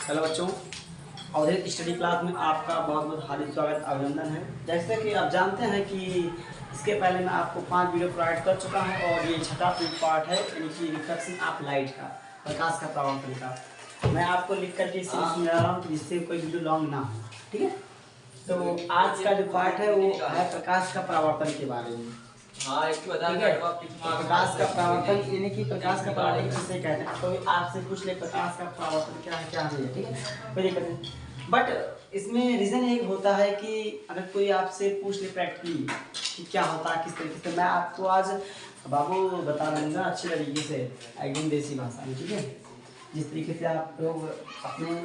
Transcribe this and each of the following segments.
Hello बच्चों, Awadhesh study class में आपका बहुत बहुत हार्दिक स्वागत अभिनंदन है। जैसे कि आप जानते हैं कि इसके पहले मैं आपको 5 वीडियो प्रोवाइड कर चुका हूं और ये छठा पार्ट है, यानी कि रिफ्लेक्शन ऑफ लाइट का, प्रकाश का परावर्तन का। मैं आपको लिख करके इसे समझा रहा हूँ जिससे कोई वीडियो लॉन्ग ना हो, ठीक है। तो आज का जो पार्ट है वो है प्रकाश का परावर्तन के बारे में। हाँ, एक बता ठीक है। प्रकाश का परावर्तन यानी कि प्रकाश का परावर्तन किसे कहते हैं, तो आपसे पूछ ले प्रकाश का परावर्तन क्या है क्या नहीं है, ठीक है, कोई दिक्कत नहीं। बट इसमें रीज़न एक होता है कि अगर कोई आपसे पूछ ले प्रैक्टिकली कि क्या होता है किस तरीके से, मैं आपको आज बाबू बता दूंगा अच्छी तरीके से एकदम देसी भाषा में, ठीक है, जिस तरीके से आप लोग अपने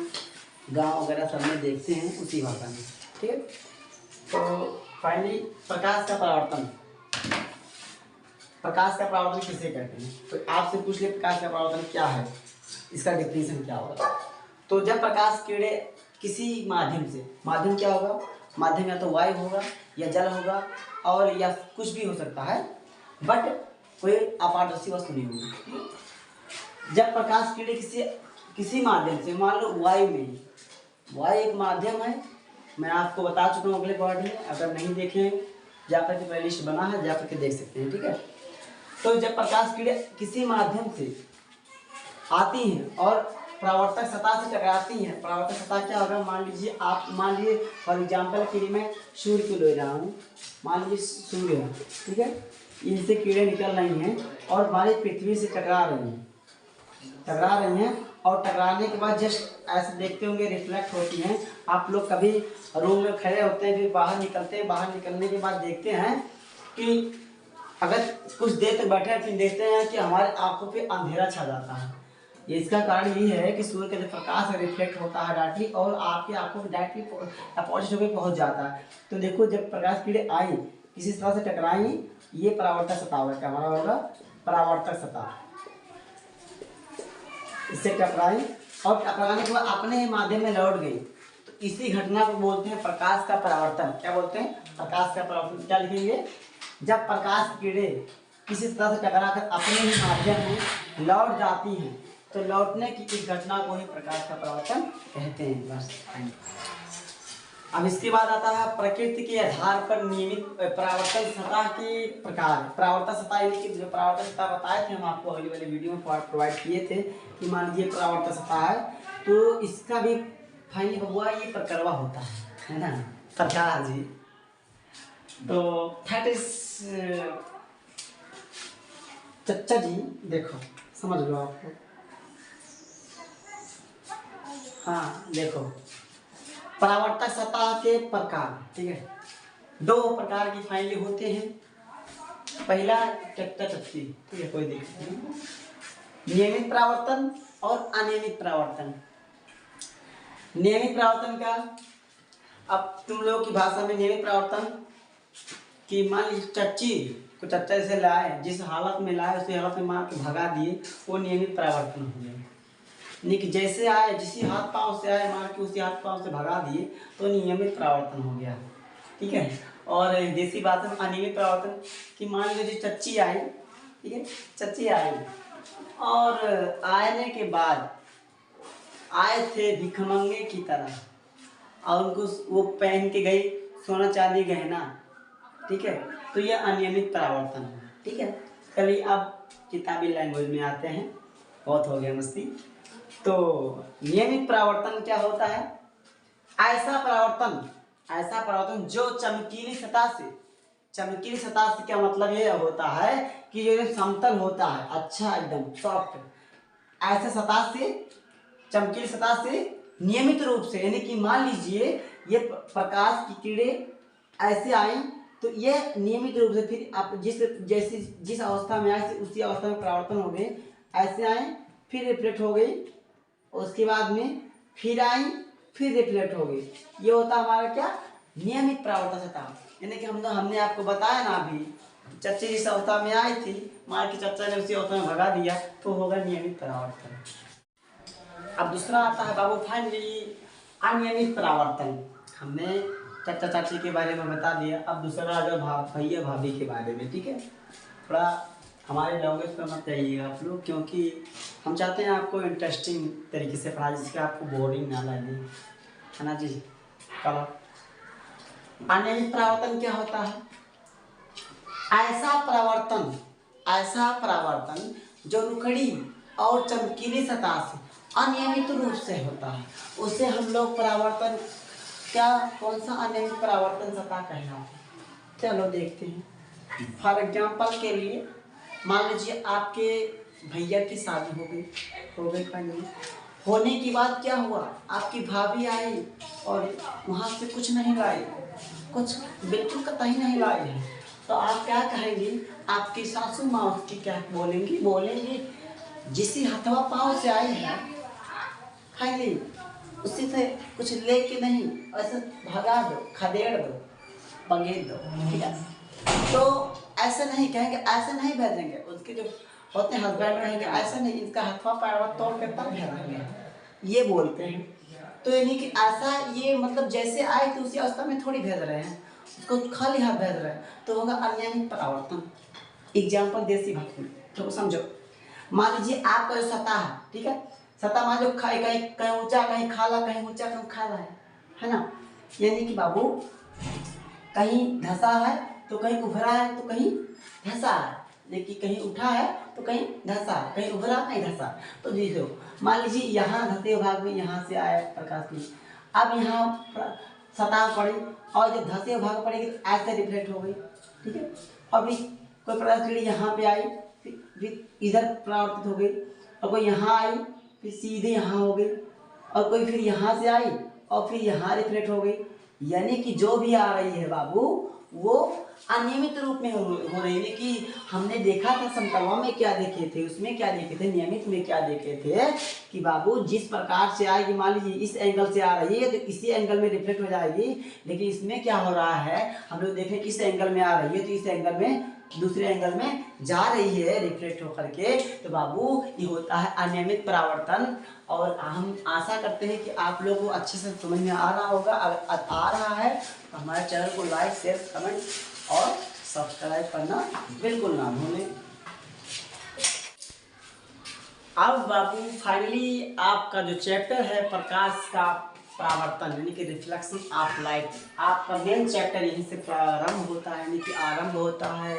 गाँव वगैरह सब में देखते हैं उसी भाषा में, ठीक है। तो फाइनली प्रकाश का परावर्तन, प्रकाश का परावर्तन किसे कहते हैं, तो आपसे पूछ ले प्रकाश का परावर्तन क्या है, इसका डिफिनेशन क्या होगा। तो जब प्रकाश किरणें किसी माध्यम से, माध्यम क्या होगा, माध्यम या तो वायु होगा या जल होगा और या कुछ भी हो सकता है, बट कोई अपारदर्शी वस्तु नहीं होगी। जब प्रकाश किरणें किसी माध्यम से, मान लो वायु में, वायु एक माध्यम है, मैं आपको बता चुका हूँ अगले पार्ट में, अगर नहीं देखे जाकर के प्लेलिस्ट बना है जाकर के देख सकते हैं, ठीक है। तो जब प्रकाश किरणें किसी माध्यम से आती हैं और परावर्तक सतह से टकराती हैं, परावर्तक सतह क्या होगा, मान लीजिए आप, मान लीजिए फॉर एग्जाम्पल कि मैं सूर्य को ले रहा हूँ, मान लीजिए सूर्य है, ठीक है, इनसे किरणें निकल रही हैं और हमारी पृथ्वी से टकरा रही हैं, टकरा रही हैं और टकराने के बाद जस्ट ऐसे देखते होंगे रिफ्लेक्ट होती हैं। आप लोग कभी रूम में खड़े होते हैं फिर बाहर निकलते हैं, बाहर निकलने के बाद देखते हैं कि अगर कुछ देर तक बैठे हैं फिर देखते हैं कि हमारे आंखों पे अंधेरा छा जाता है। ये इसका कारण ये है कि सूर्य का जो प्रकाश रिफ्लेक्ट होता है डायरेक्टली और आपकी आंखों पे डायरेक्टली अपोजिट होकर पहुंच जाता है। तो देखो जब प्रकाश किरणें आई किसी सतह से टकराई, ये परावर्तक सतह होगा, क्या हमारा होगा, परावर्तक सतह, इससे टकराई और टकराने के बाद अपने ही माध्यम में लौट गई, तो इसी घटना को बोलते हैं प्रकाश का परावर्तन। क्या बोलते हैं, प्रकाश का परावर्तन। क्या लिखेंगे, जब प्रकाश किरणें किसी तरह से टकराकर अपने ही माध्यम में लौट जाती हैं, तो लौटने की इस घटना को ही प्रकाश का परावर्तन कहते हैं। बस अब इसके बाद आता है प्रकृति के आधार पर नियमित परावर्तन सतह के प्रकार। परावर्तन सतह यानी कि जो परावर्तन सतह बताए थे हम आपको अगली वाले वीडियो में प्रोवाइड किए थे कि मान लीजिए परावर्तन सतह है, तो इसका भी फाइनली बबुआ ये प्रकरवा होता है ना, प्रकार जी। तो दैट इज चच्चा जी, देखो समझ लो आपको, हाँ देखो परावर्तक सतह के प्रकार, ठीक है, 2 प्रकार की फाइनली होते हैं। पहला चच्चा चच्ची, ठीक है, कोई दिक्कत नहीं, नियमित परावर्तन और अनियमित परावर्तन। नियमित परावर्तन का, अब तुम लोगों की भाषा में नियमित परावर्तन कि मान लीजिए चच्ची को चच्चा जैसे लाए, जिस हालत में लाए उसी हालत में मार के भगा दिए, वो नियमित परावर्तन हो गया। यानी कि जैसे आए, जिस हाथ पांव से आए मार के उसी हाथ पांव से भगा दिए, तो नियमित परावर्तन हो गया, ठीक है। और देसी बात में अनियमित परावर्तन कि मान लीजिए चच्ची आई, ठीक है, चच्ची आई और आने के बाद आए थे भिखमंगे की तरह और उनको वो पहन के गई सोना चांदी गहना, ठीक है, तो यह अनियमित परावर्तन है, ठीक है। चलिए अब किताबी लैंग्वेज में आते हैं, बहुत हो गया मस्ती। तो नियमित परावर्तन क्या होता है, ऐसा परावर्तन जो चमकीली सतह से, चमकीली सतह से क्या मतलब ये होता है कि जो समतल होता है, अच्छा एकदम सॉफ्ट, ऐसे सतह से, चमकीली सतह से नियमित रूप से, यानी कि मान लीजिए ये प्रकाश की किरणें ऐसे आई तो ये नियमित रूप से फिर आप जिस अवस्था में आए उसी अवस्था में परावर्तन हो गए, ऐसे आए फिर रिफ्लेक्ट हो गई, उसके बाद में फिर आई फिर रिफ्लेक्ट हो गई, ये होता हमारा क्या, नियमित परावर्तन सतह। यानी कि हमने आपको बताया ना अभी, चच्ची जिस अवस्था में आई थी मार के चच्चा ने उसी अवस्था में भगा दिया, तो होगा नियमित परावर्तन। अब दूसरा आता है बाबू फाइनली अनियमित परावर्तन। हमने चच्चा चाची के बारे में बता दिया, अब दूसरा आ जाओ भैया भाभी के बारे में, ठीक है, थोड़ा हमारे लैंग्वेज पर मत जाइएगा आप लोग, क्योंकि हम चाहते हैं आपको इंटरेस्टिंग तरीके से पढ़ा, जिससे आपको बोरिंग ना लगे, है ना जी। चलो, अनियमित परावर्तन क्या होता है? ऐसा परावर्तन जो रुखड़ी और चमकीली सतह से अनियमित रूप से होता है, उसे हम लोग परावर्तन क्या, कौन सा अनियमित परावर्तन सतह कहलाता है? चलो देखते हैं। फॉर एग्जाम्पल के लिए मान लीजिए आपके भैया की शादी हो गई फाइनली, होने के बाद क्या हुआ, आपकी भाभी आई और वहाँ से कुछ नहीं लाई, कुछ बिल्कुल कतई नहीं लाई है, तो आप क्या कहेंगी? आपकी सासू माँ उसकी क्या बोलेंगी जिसी हथवा पाँव से आई है खाई उसी से कुछ ले के नहीं, ऐसे भगा दो, खदेड़ दो, बगेर दो, ठीक है। तो ऐसा नहीं कहेंगे, ऐसा नहीं भेजेंगे, उसके जो होते हैं हस्बैंड कहेंगे ऐसा नहीं, इसका हथवा पैरवा तोड़ के तब भेजेंगे, ये बोलते हैं। तो यानी कि ऐसा, ये मतलब जैसे आए थे उसी अवस्था में थोड़ी भेज रहे हैं, उसको खाली हाथ भेज रहे हैं, तो होगा अनियमित परावर्तन। एग्जाम्पल देसी भाषा में तो समझो, मान लीजिए आपका जो सतह है, ठीक है, सतह मान लो कहीं कहीं ऊंचा, कहीं खाला, कहीं ऊंचा, कहीं खाला है ना। यानी कि बाबू कहीं धंसा है तो कहीं उभरा है तो कहीं धंसा है, लेकिन कहीं उठा है तो कहीं धंसा, कहीं उभरा कहीं धंसा। तो देखो मान लीजिए यहाँ धंसे भाग में यहाँ से आया प्रकाश की, अब यहाँ सतह पड़ी और जब धंसे भाग पड़ेगी तो ऐसे रिफ्लेक्ट हो गई, ठीक है। अभी कोई प्रकाश किरण यहाँ पे आई, फिर इधर परावर्तित हो गई, और कोई यहाँ आई फिर सीधे यहाँ हो गई, और कोई फिर यहाँ से आई और फिर यहाँ रिफ्लेक्ट हो गई। यानी कि जो भी आ रही है बाबू वो अनियमित रूप में हो रही है। कि हमने देखा था समतलवा में क्या देखे थे, उसमें क्या देखे थे, नियमित में क्या देखे थे कि बाबू जिस प्रकार से आएगी, मान लीजिए इस एंगल से आ रही है तो इसी एंगल में रिफ्लेक्ट हो जाएगी, लेकिन इसमें क्या हो रहा है, हम लोग देखें इस एंगल में आ रही है तो इस एंगल में, दूसरे एंगल में जा रही है रिफ्लेक्ट होकर के, तो बाबू ये होता है अनियमित परावर्तन। और हम आशा करते हैं कि आप लोगों को अच्छे से समझ में आ रहा होगा। अगर आ रहा है तो हमारे चैनल को लाइक, शेयर, कमेंट और सब्सक्राइब करना बिल्कुल ना भूलें। अब बाबू फाइनली आपका जो चैप्टर है प्रकाश का परावर्तन यानी कि रिफ्लेक्शन ऑफ लाइट, आपका मेन चैप्टर यहीं से प्रारंभ होता है, यानी कि आरंभ होता है,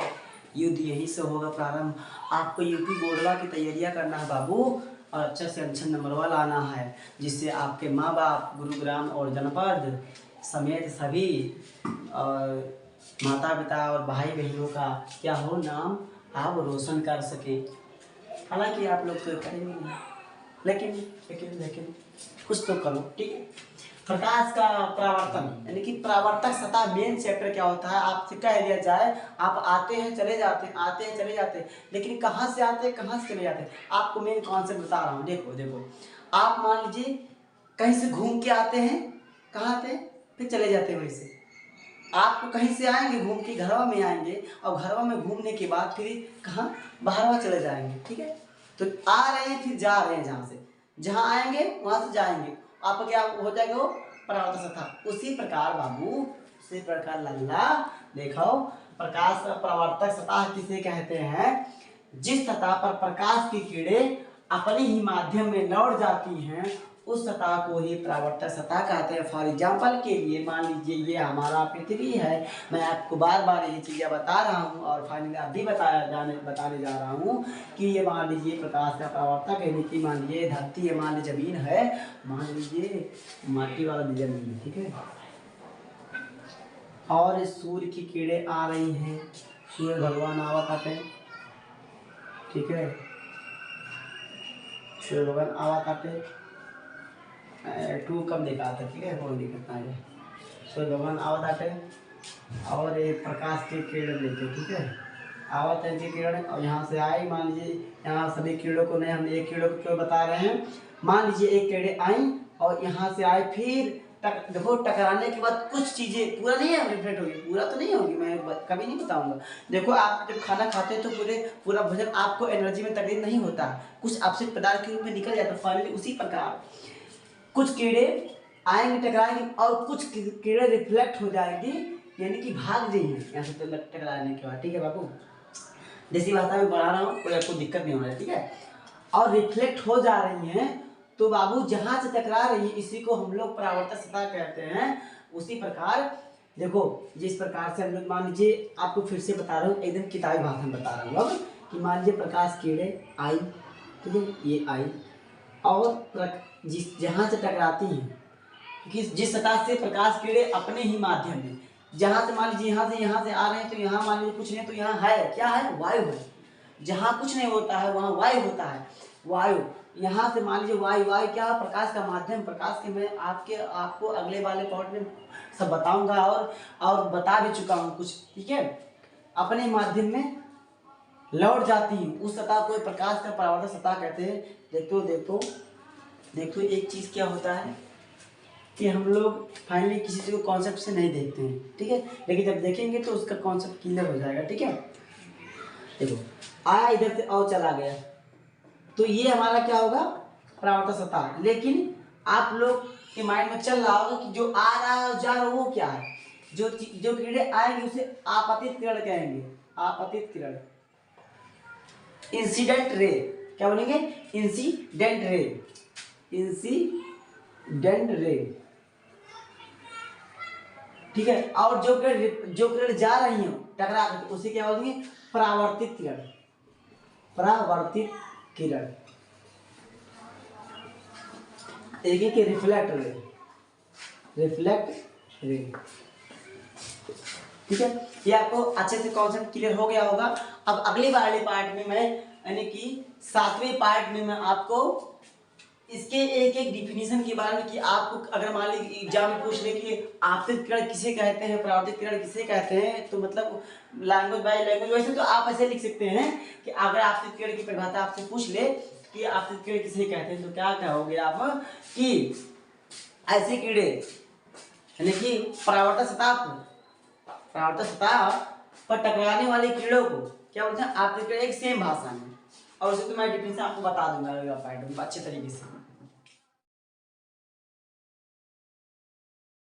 युद्ध यहीं से होगा प्रारंभ। आपको यूपी बोर्डवा की तैयारियां करना है बाबू, और अच्छे से अच्छा नंबरवा लाना है, जिससे आपके माँ बाप, गुरुग्राम और जनपद समेत सभी और माता पिता और भाई बहनों का क्या हो, नाम आप रोशन कर सकें। हालांकि आप लोग तो करेंगे नहीं, लेकिन लेकिन लेकिन कुछ तो करो, ठीक है। प्रकाश का परावर्तन यानी कि परावर्तक सतह मेन चैप्टर क्या होता है, आपसे कह दिया जाए आप आते हैं चले जाते हैं, आते हैं चले जाते हैं, लेकिन कहाँ से आते हैं कहाँ से चले जाते हैं, आपको मेन कॉन्सेप्ट बता रहा हूँ। देखो देखो, आप मान लीजिए कहीं से घूम के आते हैं, कहाँ आते हैं फिर चले जाते हैं, वैसे आपको कहीं से आएंगे घूम के घरवा में आएंगे, और घरवा में घूमने के बाद फिर कहाँ बाहरवा चले जाएंगे, ठीक है। तो आ रहे हैं फिर जा रहे हैं, जहाँ से जहाँ आएंगे वहाँ से जाएंगे, आपका क्या हो जाएगा वो परावर्तक सतह। उसी प्रकार बाबू, उसी प्रकार लल्ला देखो, प्रकाश परावर्तक सतह किसे कहते हैं? जिस सतह पर प्रकाश की किरणें अपने ही माध्यम में लौट जाती हैं उस सतह को ही परावर्तक सतह कहते हैं। फॉर एग्जाम्पल के लिए मान लीजिए ये हमारा पृथ्वी है, मैं आपको बार बार ये चीज़ें बता रहा हूँ और फाइनली आप भी बताने जा रहा हूँ कि ये मान लीजिए प्रकाश का परावर्तक है, नीति मान लीजिए धरती है, मान लीजिए जमीन है, मान लीजिए माटी वाला जमीन है, ठीक है। और सूर्य की किरणें आ रही हैं, सूर्य भगवान आवत आते हैं, ठीक है, सूर्य भगवान आवत आते टू कम देखा था, ठीक है, कोई दिक्कत ना है। सूर्य भगवान आवत आते और ये प्रकाश की किरण लेते, ठीक है, आवत है इनकी किरण, और यहाँ से आई, मान लीजिए यहाँ सभी किरणों को नहीं, हम एक किरणों को क्यों बता रहे हैं, मान लीजिए एक किरणें आई और यहाँ से आए, फिर देखो टकराने के बाद कुछ चीज़ें पूरा नहीं है रिफ्लेक्ट होगी, पूरा तो नहीं होगी, मैं कभी नहीं बताऊंगा। देखो आप जब खाना खाते हैं तो पूरा भोजन आपको एनर्जी में तब्दील नहीं होता, कुछ अपशिष्ट पदार्थ के रूप में निकल जाता है। फाइनली उसी प्रकार कुछ कीड़े आएंगे टकराएंगे और कुछ कीड़े रिफ्लेक्ट हो जाएंगी, यानी कि भाग जाएंगे यहाँ से टकराने के बाद, ठीक है बाबू। देसी भाषा में पढ़ा रहा हूँ, कोई आपको दिक्कत नहीं होना है, ठीक है। और रिफ्लेक्ट हो जा रही हैं तो बाबू जहां से टकरा रही है इसी को हम लोग परावर्तक सतह कहते हैं। उसी प्रकार देखो जिस प्रकार से हम लोग मान लीजिए, आपको फिर से बता रहा हूँ, एकदम किताबी भाषा में बता रहा हूँ अब, कि मान लीजिए प्रकाश किरणें आई, ठीक है, ये आई और जिस जहाँ से टकराती हैं, जिस सतह से प्रकाश किरणें अपने ही माध्यम में, जहाँ से मान लीजिए यहाँ से आ रहे हैं तो यहाँ मान लीजिए कुछ नहीं, तो यहाँ है क्या है, वायु है। जहाँ कुछ नहीं होता है वहाँ वायु होता है, वायु। यहाँ से मान लीजिए वायु क्या है, प्रकाश का माध्यम। प्रकाश के मैं आपको अगले वाले पार्ट में सब बताऊंगा और बता भी चुका हूँ कुछ, ठीक है। अपने माध्यम में लौट जाती है, उस सतह को प्रकाश का परावर्तक सतह कहते हैं। देखो एक चीज क्या होता है कि हम लोग फाइनली किसी चीज को कॉन्सेप्ट से नहीं देखते हैं, ठीक है, लेकिन जब देखेंगे तो उसका कॉन्सेप्ट क्लियर हो जाएगा, ठीक है। देखो आया इधर से और चला गया, तो ये हमारा क्या होगा, परावर्तक सतह। लेकिन आप लोग के माइंड में चल रहा होगा कि जो आ रहा है और जा रहा है वो क्या है, जो किरणें आएंगी उसे आपतित किरण कहेंगे, आपतित किरण। इंसिडेंट रे क्या बोलेंगे, इंसिडेंट रे, इंसिडेंट रे, ठीक है। और जो किरण जा रही हो टकरा करके उसे क्या बोलेंगे, परावर्तित किरण, परावर्तित किरण। एक रिफ्लेक्ट रे, रिफ्लेक्ट रे, ठीक है। ये आपको अच्छे से कॉन्सेप्ट क्लियर हो गया होगा। अब अगले वाले पार्ट में मैं यानी कि 7वें पार्ट में मैं आपको इसके एक डिफिनीशन के बारे में, कि आपको अगर मान लीजिए एग्जाम में पूछ ले कि आपतित किरण किसे कहते हैं, परावर्तित किरण किसे कहते हैं, तो मतलब लैंग्वेज बाय लैंग्वेज वैसे तो आप ऐसे लिख सकते हैं कि अगर आपतित किरण की परिभाषा आपसे पूछ ले कि आपतित किरण किसे कहते हैं, तो क्या कहोगे आप कि ऐसी किरणें यानी कि परावर्तक सतह पर टकराने वाली किरणों को क्या बोलते हैं, आपतित किरण। एक सेम भाषा में, और उसे तो मैं डिफिनीशन आपको बता दूंगा अगला पार्ट में अच्छे तरीके से।